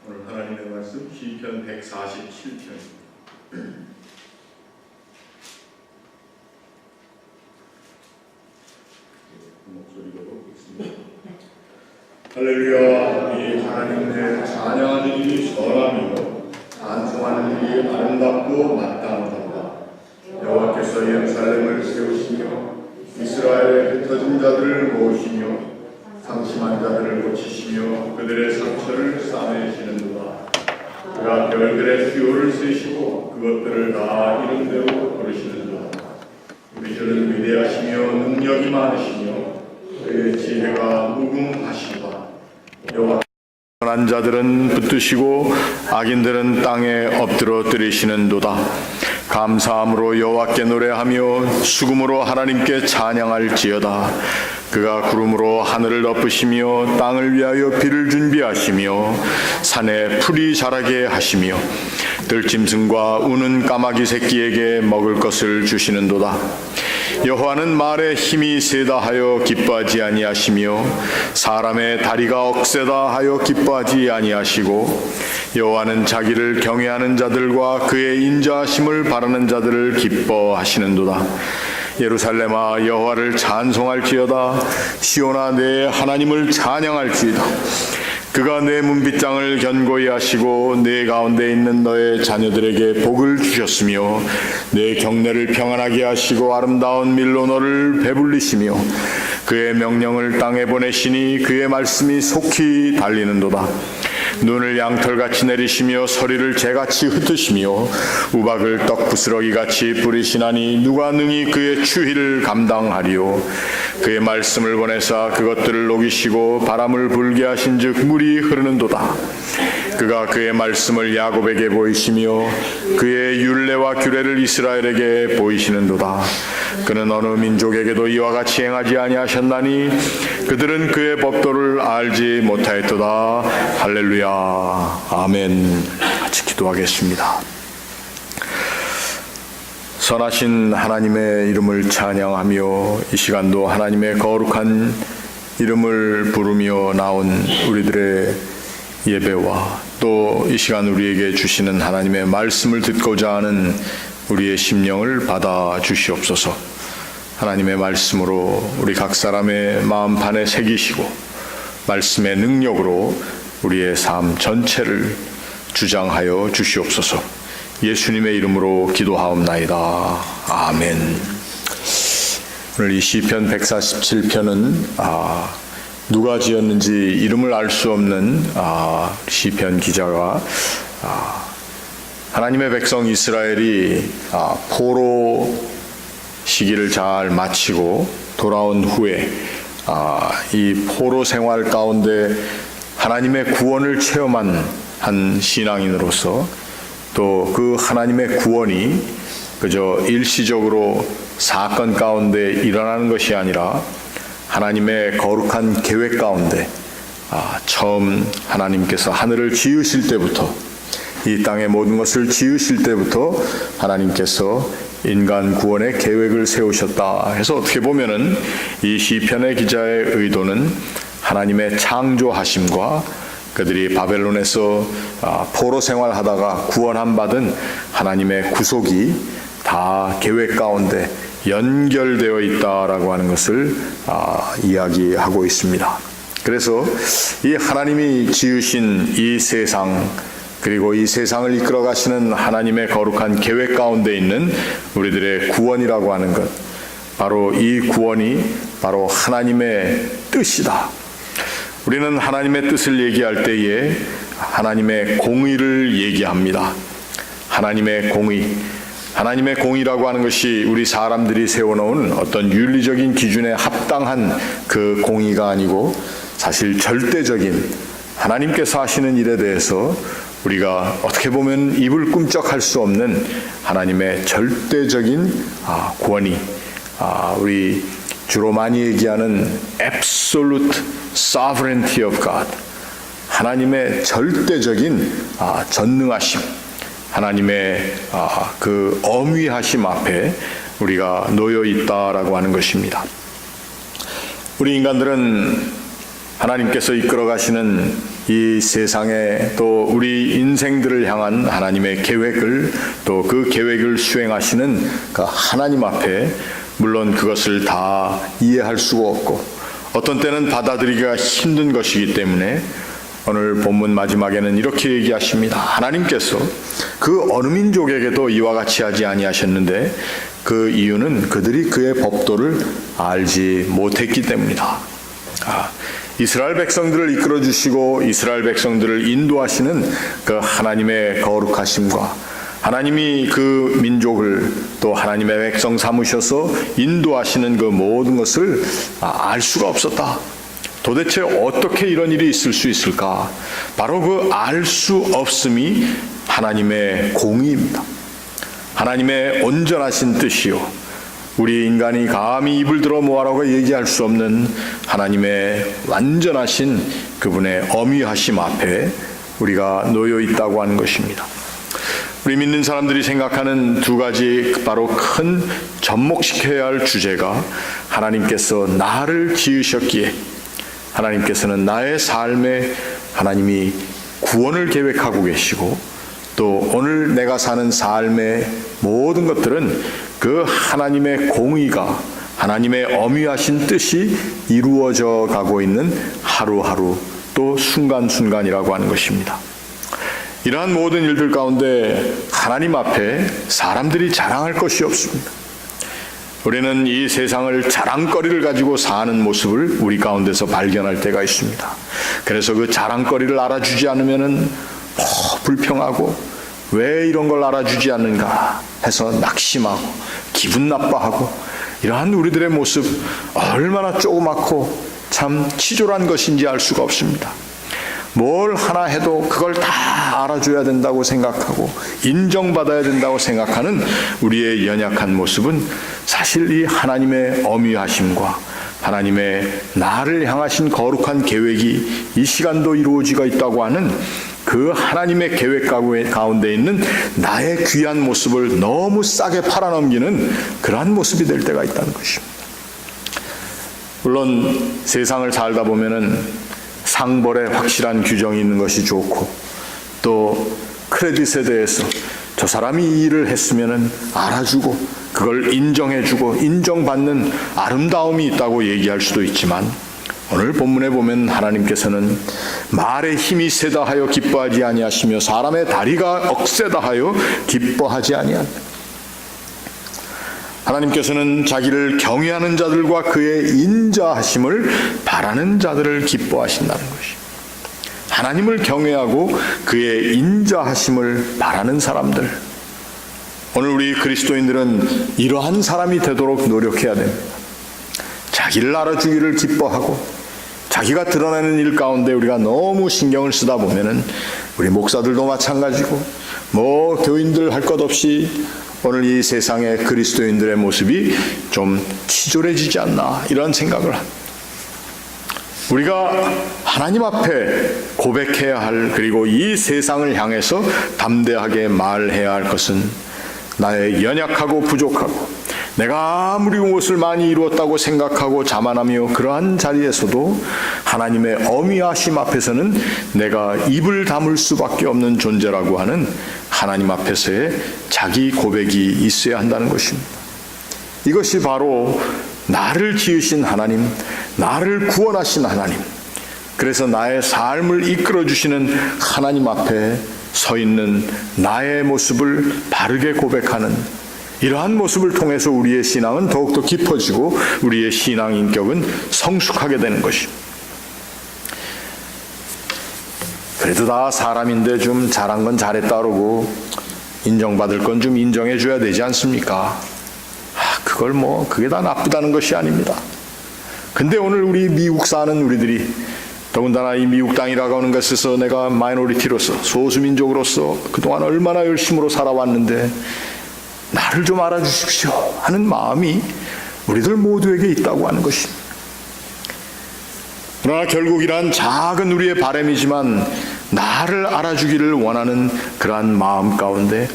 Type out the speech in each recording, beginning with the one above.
오늘 하나님의 말씀 시편 147편 목소리로 읽겠습니다. 할렐루야. 우리 하나님의 찬양하는 일이 선하며 찬송하는 일이 아름답고 마땅하다. 여호와께서 예루살렘을 세우시며 이스라엘의 흩어진 자들을 모으시며 상심한 자들을 고치시며 그들의 상처를 싸매시는도다. 그가 별들의 수요를 세시고 그것들을 다 이름대로 부르시는도다. 우리 주는 위대하시며 능력이 많으시며 그의 지혜가 무궁하시도다. 여호와 선한 자들은 붙드시고 악인들은 땅에 엎드러 뜨리시는도다. 감사함으로 여호와께 노래하며 수금으로 하나님께 찬양할지어다. 그가 구름으로 하늘을 덮으시며 땅을 위하여 비를 준비하시며 산에 풀이 자라게 하시며 들짐승과 우는 까마귀 새끼에게 먹을 것을 주시는도다. 여호와는 말에 힘이 세다 하여 기뻐하지 아니하시며 사람의 다리가 억세다 하여 기뻐하지 아니하시고 여호와는 자기를 경외하는 자들과 그의 인자하심을 바라는 자들을 기뻐하시는도다. 예루살렘아 여호와를 찬송할지어다. 시온아 내 하나님을 찬양할지어다. 그가 내 문빗장을 견고히 하시고 내 가운데 있는 너의 자녀들에게 복을 주셨으며 내 경내를 평안하게 하시고 아름다운 밀로 너를 배불리시며 그의 명령을 땅에 보내시니 그의 말씀이 속히 달리는도다. 눈을 양털같이 내리시며 서리를 재같이 흩으시며 우박을 떡부스러기같이 뿌리시나니 누가 능히 그의 추위를 감당하리요. 그의 말씀을 보내사 그것들을 녹이시고 바람을 불게 하신즉 물이 흐르는도다. 그가 그의 말씀을 야곱에게 보이시며 그의 율례와 규례를 이스라엘에게 보이시는도다. 그는 어느 민족에게도 이와 같이 행하지 아니하셨나니 그들은 그의 법도를 알지 못하였도다. 할렐루야. 아멘. 같이 기도하겠습니다. 선하신 하나님의 이름을 찬양하며 이 시간도 하나님의 거룩한 이름을 부르며 나온 우리들의 예배와 또 이 시간 우리에게 주시는 하나님의 말씀을 듣고자 하는 우리의 심령을 받아 주시옵소서. 하나님의 말씀으로 우리 각 사람의 마음판에 새기시고 말씀의 능력으로 우리의 삶 전체를 주장하여 주시옵소서. 예수님의 이름으로 기도하옵나이다. 아멘. 오늘 이 시편 147편은 누가 지었는지 이름을 알 수 없는 시편 기자가 하나님의 백성 이스라엘이 포로 시기를 잘 마치고 돌아온 후에 이 포로 생활 가운데 하나님의 구원을 체험한 한 신앙인으로서 또 그 하나님의 구원이 그저 일시적으로 사건 가운데 일어나는 것이 아니라 하나님의 거룩한 계획 가운데 처음 하나님께서 하늘을 지으실 때부터 이 땅의 모든 것을 지으실 때부터 하나님께서 인간 구원의 계획을 세우셨다 해서 어떻게 보면은 이 시편의 기자의 의도는 하나님의 창조하심과 그들이 바벨론에서 포로 생활하다가 구원함 받은 하나님의 구속이 다 계획 가운데 연결되어 있다라고 하는 것을 이야기하고 있습니다. 그래서 이 하나님이 지으신 이 세상 그리고 이 세상을 이끌어 가시는 하나님의 거룩한 계획 가운데 있는 우리들의 구원이라고 하는 것, 바로 이 구원이 바로 하나님의 뜻이다. 우리는 하나님의 뜻을 얘기할 때에 하나님의 공의를 얘기합니다. 하나님의 공의. 하나님의 공의라고 하는 것이 우리 사람들이 세워놓은 어떤 윤리적인 기준에 합당한 그 공의가 아니고 사실 절대적인 하나님께서 하시는 일에 대해서 우리가 어떻게 보면 입을 꿈쩍할 수 없는 하나님의 절대적인 권위, 우리 주로 많이 얘기하는 absolute sovereignty of God, 하나님의 절대적인 전능하심, 하나님의 그 엄위하심 앞에 우리가 놓여 있다라고 하는 것입니다. 우리 인간들은 하나님께서 이끌어 가시는 이 세상에 또 우리 인생들을 향한 하나님의 계획을 또 그 계획을 수행하시는 그 하나님 앞에 물론 그것을 다 이해할 수가 없고 어떤 때는 받아들이기가 힘든 것이기 때문에 오늘 본문 마지막에는 이렇게 얘기하십니다. 하나님께서 그 어느 민족에게도 이와 같이 하지 아니하셨는데 그 이유는 그들이 그의 법도를 알지 못했기 때문이다. 이스라엘 백성들을 이끌어주시고 이스라엘 백성들을 인도하시는 그 하나님의 거룩하심과 하나님이 그 민족을 또 하나님의 백성 삼으셔서 인도하시는 그 모든 것을 알 수가 없었다. 도대체 어떻게 이런 일이 있을 수 있을까? 바로 그 알 수 없음이 하나님의 공의입니다. 하나님의 온전하신 뜻이요, 우리 인간이 감히 입을 들어 뭐하라고 얘기할 수 없는 하나님의 완전하신 그분의 어미하심 앞에 우리가 놓여 있다고 하는 것입니다. 우리 믿는 사람들이 생각하는 두 가지 바로 큰 접목시켜야 할 주제가 하나님께서 나를 지으셨기에 하나님께서는 나의 삶에 하나님이 구원을 계획하고 계시고 또 오늘 내가 사는 삶의 모든 것들은 그 하나님의 공의가 하나님의 엄위하신 뜻이 이루어져 가고 있는 하루하루 또 순간순간이라고 하는 것입니다. 이러한 모든 일들 가운데 하나님 앞에 사람들이 자랑할 것이 없습니다. 우리는 이 세상을 자랑거리를 가지고 사는 모습을 우리 가운데서 발견할 때가 있습니다. 그래서 그 자랑거리를 알아주지 않으면은 불평하고 왜 이런 걸 알아주지 않는가 해서 낙심하고 기분 나빠하고 이러한 우리들의 모습 얼마나 조그맣고 참 치졸한 것인지 알 수가 없습니다. 뭘 하나 해도 그걸 다 알아줘야 된다고 생각하고 인정받아야 된다고 생각하는 우리의 연약한 모습은 사실 이 하나님의 엄위하심과 하나님의 나를 향하신 거룩한 계획이 이 시간도 이루어지고 있다고 하는 그 하나님의 계획 가운데 있는 나의 귀한 모습을 너무 싸게 팔아넘기는 그러한 모습이 될 때가 있다는 것입니다. 물론 세상을 살다 보면은 상벌에 확실한 규정이 있는 것이 좋고 또 크레딧에 대해서 저 사람이 이 일을 했으면은 알아주고 그걸 인정해주고 인정받는 아름다움이 있다고 얘기할 수도 있지만 오늘 본문에 보면 하나님께서는 말의 힘이 세다 하여 기뻐하지 아니하시며 사람의 다리가 억세다 하여 기뻐하지 아니한다. 하나님께서는 자기를 경외하는 자들과 그의 인자하심을 바라는 자들을 기뻐하신다는 것입니다. 하나님을 경외하고 그의 인자하심을 바라는 사람들, 오늘 우리 그리스도인들은 이러한 사람이 되도록 노력해야 됩니다. 자기를 알아주기를 기뻐하고 자기가 드러내는 일 가운데 우리가 너무 신경을 쓰다 보면은 우리 목사들도 마찬가지고 뭐 교인들 할 것 없이 오늘 이 세상의 그리스도인들의 모습이 좀 치졸해지지 않나 이런 생각을 합니다. 우리가 하나님 앞에 고백해야 할 그리고 이 세상을 향해서 담대하게 말해야 할 것은 나의 연약하고 부족하고 내가 아무리 무엇을 많이 이루었다고 생각하고 자만하며 그러한 자리에서도 하나님의 어미하심 앞에서는 내가 입을 다물 수밖에 없는 존재라고 하는 하나님 앞에서의 자기 고백이 있어야 한다는 것입니다. 이것이 바로 나를 지으신 하나님, 나를 구원하신 하나님, 그래서 나의 삶을 이끌어주시는 하나님 앞에 서 있는 나의 모습을 바르게 고백하는 이러한 모습을 통해서 우리의 신앙은 더욱더 깊어지고 우리의 신앙 인격은 성숙하게 되는 것입니다. 그래도 다 사람인데 좀 잘한 건 잘했다 그러고 인정받을 건 좀 인정해 줘야 되지 않습니까? 그걸 그게 다 나쁘다는 것이 아닙니다. 근데 오늘 우리 미국 사는 우리들이 더군다나 이 미국 땅이라고 하는 것에서 내가 마이너리티로서 소수민족으로서 그동안 얼마나 열심으로 살아왔는데 나를 좀 알아주십시오 하는 마음이 우리들 모두에게 있다고 하는 것입니다. 그러나 결국 이러한 작은 우리의 바람이지만 나를 알아주기를 원하는 그러한 마음 가운데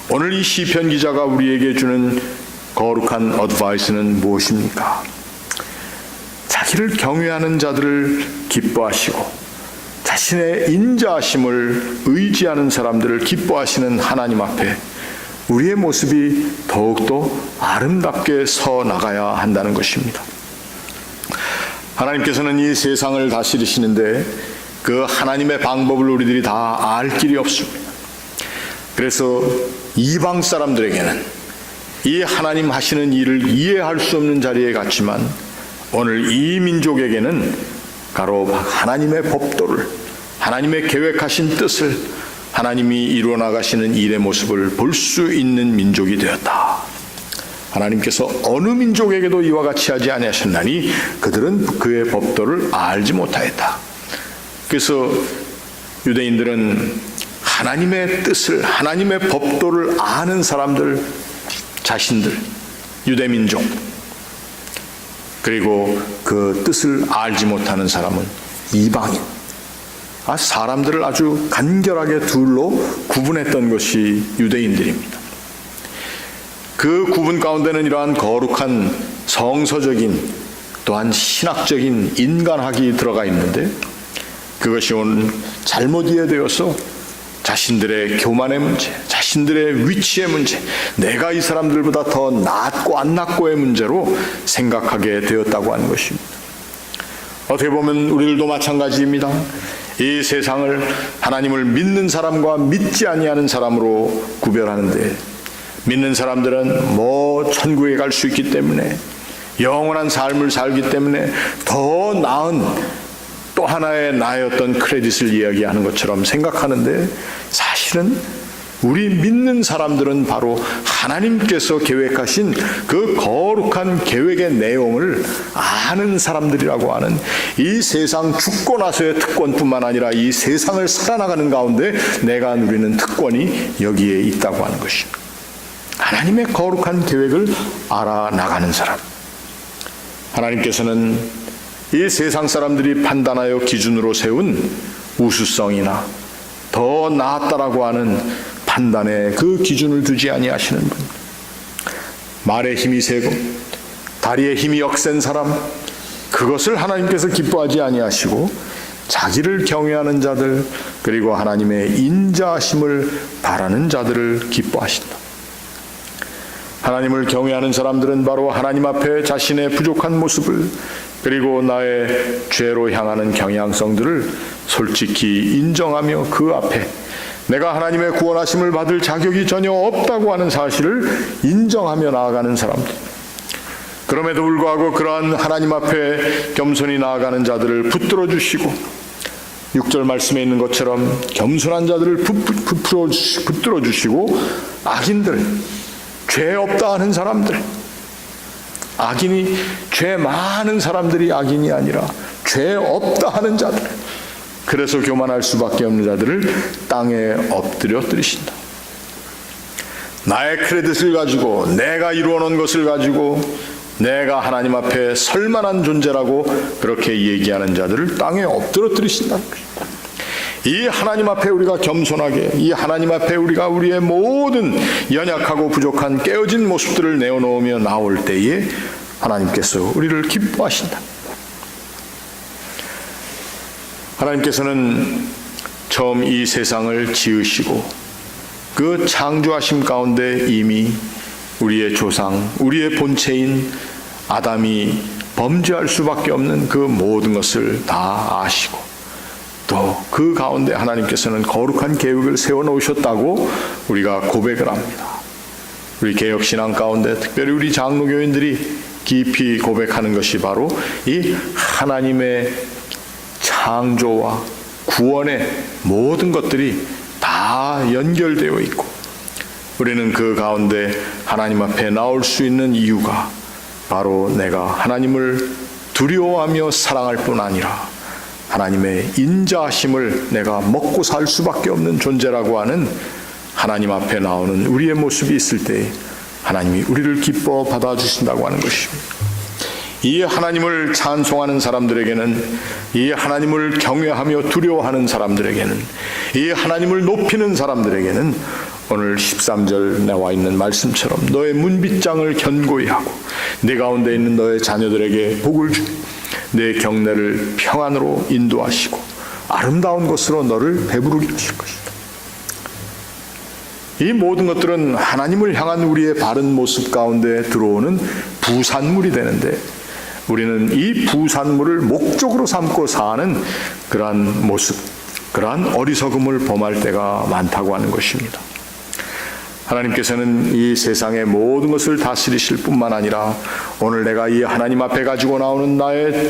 오늘 이 시편 기자가 우리에게 주는 거룩한 어드바이스는 무엇입니까? 자기를 경외하는 자들을 기뻐하시고 자신의 인자하심을 의지하는 사람들을 기뻐하시는 하나님 앞에 우리의 모습이 더욱더 아름답게 서 나가야 한다는 것입니다. 하나님께서는 이 세상을 다스리시는데 그 하나님의 방법을 우리들이 다 알 길이 없습니다. 그래서 이방 사람들에게는 이 하나님 하시는 일을 이해할 수 없는 자리에 갔지만 오늘 이 민족에게는 바로 하나님의 법도를, 하나님의 계획하신 뜻을, 하나님이 이루어 나가시는 일의 모습을 볼 수 있는 민족이 되었다. 하나님께서 어느 민족에게도 이와 같이 하지 아니하셨나니 그들은 그의 법도를 알지 못하였다. 그래서 유대인들은 하나님의 뜻을, 하나님의 법도를 아는 사람들, 자신들, 유대민족, 그리고 그 뜻을 알지 못하는 사람은 이방인, 사람들을 아주 간결하게 둘로 구분했던 것이 유대인들입니다. 그 구분 가운데는 이러한 거룩한 성서적인 또한 신학적인 인간학이 들어가 있는데 그것이 오늘 잘못 이해되어서 자신들의 교만의 문제, 자신들의 위치의 문제, 내가 이 사람들보다 더 낫고 안 낫고의 문제로 생각하게 되었다고 하는 것입니다. 어떻게 보면 우리들도 마찬가지입니다. 이 세상을 하나님을 믿는 사람과 믿지 아니하는 사람으로 구별하는데 믿는 사람들은 천국에 갈 수 있기 때문에 영원한 삶을 살기 때문에 더 나은 또 하나의 나의 어떤 크레딧을 이야기하는 것처럼 생각하는데 사실은 우리 믿는 사람들은 바로 하나님께서 계획하신 그 거룩한 계획의 내용을 아는 사람들이라고 하는 이 세상 죽고 나서의 특권뿐만 아니라 이 세상을 살아나가는 가운데 내가 누리는 특권이 여기에 있다고 하는 것입니다. 하나님의 거룩한 계획을 알아나가는 사람. 하나님께서는 이 세상 사람들이 판단하여 기준으로 세운 우수성이나 더 나았다라고 하는 판단에 그 기준을 두지 아니하시는 분, 말의 힘이 세고 다리의 힘이 억센 사람, 그것을 하나님께서 기뻐하지 아니하시고 자기를 경외하는 자들, 그리고 하나님의 인자하심을 바라는 자들을 기뻐하신다. 하나님을 경외하는 사람들은 바로 하나님 앞에 자신의 부족한 모습을, 그리고 나의 죄로 향하는 경향성들을 솔직히 인정하며 그 앞에 내가 하나님의 구원하심을 받을 자격이 전혀 없다고 하는 사실을 인정하며 나아가는 사람들. 그럼에도 불구하고 그러한 하나님 앞에 겸손히 나아가는 자들을 붙들어 주시고 6절 말씀에 있는 것처럼 겸손한 자들을 붙들어 주시고 악인들, 죄 없다 하는 사람들, 악인이 죄 많은 사람들이 악인이 아니라 죄 없다 하는 자들, 그래서 교만할 수밖에 없는 자들을 땅에 엎드려 뜨리신다. 나의 크레딧을 가지고 내가 이루어놓은 것을 가지고 내가 하나님 앞에 설만한 존재라고 그렇게 얘기하는 자들을 땅에 엎드려 뜨리신다. 이 하나님 앞에 우리가 겸손하게, 이 하나님 앞에 우리가 우리의 모든 연약하고 부족한 깨어진 모습들을 내어놓으며 나올 때에 하나님께서 우리를 기뻐하신다. 하나님께서는 처음 이 세상을 지으시고 그 창조하심 가운데 이미 우리의 조상, 우리의 본체인 아담이 범죄할 수밖에 없는 그 모든 것을 다 아시고 또 그 가운데 하나님께서는 거룩한 계획을 세워놓으셨다고 우리가 고백을 합니다. 우리 개혁신앙 가운데 특별히 우리 장로교인들이 깊이 고백하는 것이 바로 이 하나님의 창조와 구원의 모든 것들이 다 연결되어 있고 우리는 그 가운데 하나님 앞에 나올 수 있는 이유가 바로 내가 하나님을 두려워하며 사랑할 뿐 아니라 하나님의 인자하심을 내가 먹고 살 수밖에 없는 존재라고 하는 하나님 앞에 나오는 우리의 모습이 있을 때 하나님이 우리를 기뻐 받아주신다고 하는 것입니다. 이 하나님을 찬송하는 사람들에게는, 이 하나님을 경외하며 두려워하는 사람들에게는, 이 하나님을 높이는 사람들에게는 오늘 13절 나와 있는 말씀처럼 너의 문빗장을 견고히 하고 내 가운데 있는 너의 자녀들에게 복을 주고 내 경내를 평안으로 인도하시고 아름다운 것으로 너를 배부르게 하실 것이다. 이 모든 것들은 하나님을 향한 우리의 바른 모습 가운데 들어오는 부산물이 되는데, 우리는 이 부산물을 목적으로 삼고 사는 그러한 모습, 그러한 어리석음을 범할 때가 많다고 하는 것입니다. 하나님께서는 이 세상의 모든 것을 다스리실 뿐만 아니라 오늘 내가 이 하나님 앞에 가지고 나오는 나의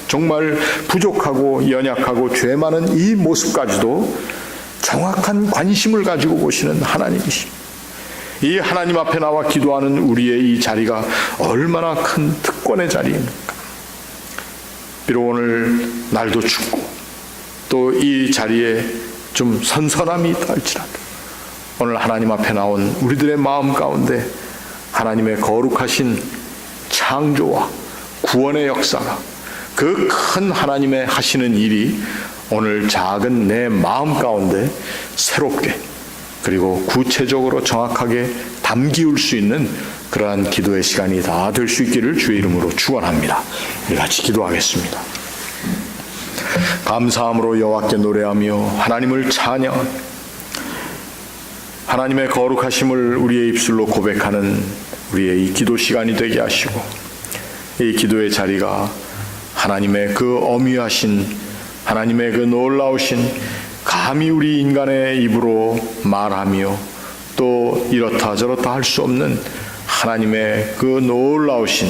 정말 부족하고 연약하고 죄 많은 이 모습까지도 정확한 관심을 가지고 보시는 하나님이십니다. 이 하나님 앞에 나와 기도하는 우리의 이 자리가 얼마나 큰 특권의 자리입니까? 비록 오늘 날도 춥고 또 이 자리에 좀 선선함이 있다 할지라도 오늘 하나님 앞에 나온 우리들의 마음 가운데 하나님의 거룩하신 창조와 구원의 역사가, 그 큰 하나님의 하시는 일이 오늘 작은 내 마음 가운데 새롭게 그리고 구체적으로 정확하게 담기울 수 있는 그러한 기도의 시간이 다 될 수 있기를 주의 이름으로 축원합니다. 우리 같이 기도하겠습니다. 감사함으로 여호와께 노래하며 하나님을 찬양하며 하나님의 거룩하심을 우리의 입술로 고백하는 우리의 이 기도 시간이 되게 하시고, 이 기도의 자리가 하나님의 그 어미하신, 하나님의 그 놀라우신, 감히 우리 인간의 입으로 말하며 또 이렇다 저렇다 할 수 없는 하나님의 그 놀라우신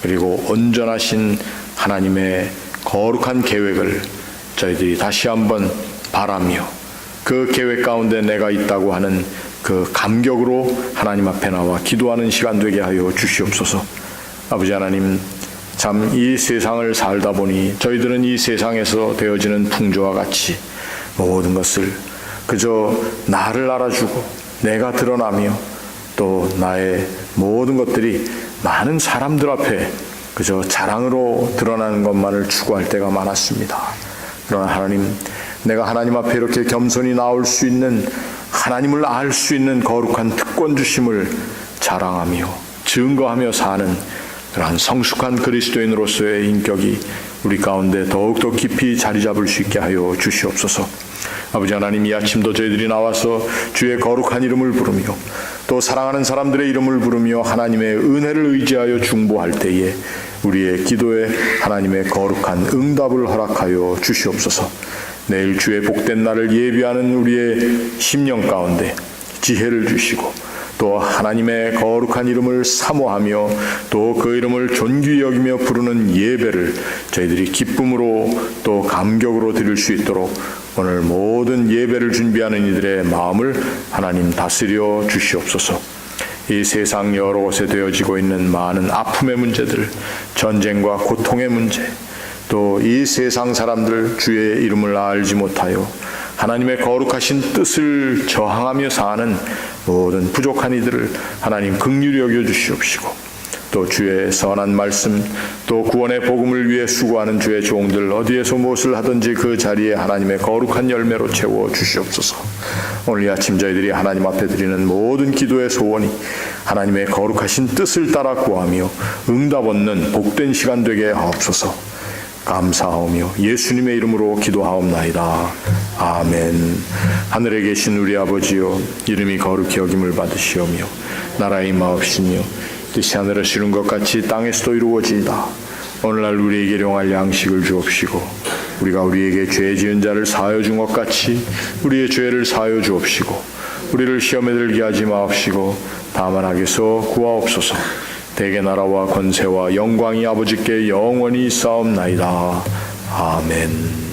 그리고 온전하신 하나님의 거룩한 계획을 저희들이 다시 한번 바라며, 그 계획 가운데 내가 있다고 하는 그 감격으로 하나님 앞에 나와 기도하는 시간 되게 하여 주시옵소서. 아버지 하나님, 참 이 세상을 살다 보니 저희들은 이 세상에서 되어지는 풍조와 같이 모든 것을 그저 나를 알아주고 내가 드러나며 또 나의 모든 것들이 많은 사람들 앞에 그저 자랑으로 드러나는 것만을 추구할 때가 많았습니다. 그러나 하나님, 내가 하나님 앞에 이렇게 겸손히 나올 수 있는, 하나님을 알 수 있는 거룩한 특권 주심을 자랑하며 증거하며 사는 그러한 성숙한 그리스도인으로서의 인격이 우리 가운데 더욱더 깊이 자리 잡을 수 있게 하여 주시옵소서. 아버지 하나님, 이 아침도 저희들이 나와서 주의 거룩한 이름을 부르며 또 사랑하는 사람들의 이름을 부르며 하나님의 은혜를 의지하여 중보할 때에 우리의 기도에 하나님의 거룩한 응답을 허락하여 주시옵소서. 내일 주의 복된 날을 예비하는 우리의 심령 가운데 지혜를 주시고 또 하나님의 거룩한 이름을 사모하며 또 그 이름을 존귀히 여기며 부르는 예배를 저희들이 기쁨으로 또 감격으로 드릴 수 있도록 오늘 모든 예배를 준비하는 이들의 마음을 하나님 다스려 주시옵소서. 이 세상 여러 곳에 되어지고 있는 많은 아픔의 문제들, 전쟁과 고통의 문제, 또 이 세상 사람들 주의 이름을 알지 못하여 하나님의 거룩하신 뜻을 저항하며 사는 모든 부족한 이들을 하나님 긍휼히 여겨 주시옵시고, 또 주의 선한 말씀, 또 구원의 복음을 위해 수고하는 주의 종들 어디에서 무엇을 하든지 그 자리에 하나님의 거룩한 열매로 채워 주시옵소서. 오늘 이 아침 저희들이 하나님 앞에 드리는 모든 기도의 소원이 하나님의 거룩하신 뜻을 따라 구하며 응답 얻는 복된 시간 되게 하옵소서. 감사하오며 예수님의 이름으로 기도하옵나이다. 아멘. 하늘에 계신 우리 아버지여, 이름이 거룩히 여김을 받으시오며 나라의 임하옵시며 뜻이 하늘에서 이룬 것 같이 땅에서도 이루어지이다. 오늘날 우리에게 일용할 양식을 주옵시고 우리가 우리에게 죄 지은 자를 사하여 준 것 같이 우리의 죄를 사하여 주옵시고 우리를 시험에 들게 하지 마옵시고 다만 악에서 구하옵소서. 대개 나라와 권세와 영광이 아버지께 영원히 있사옵나이다. 아멘.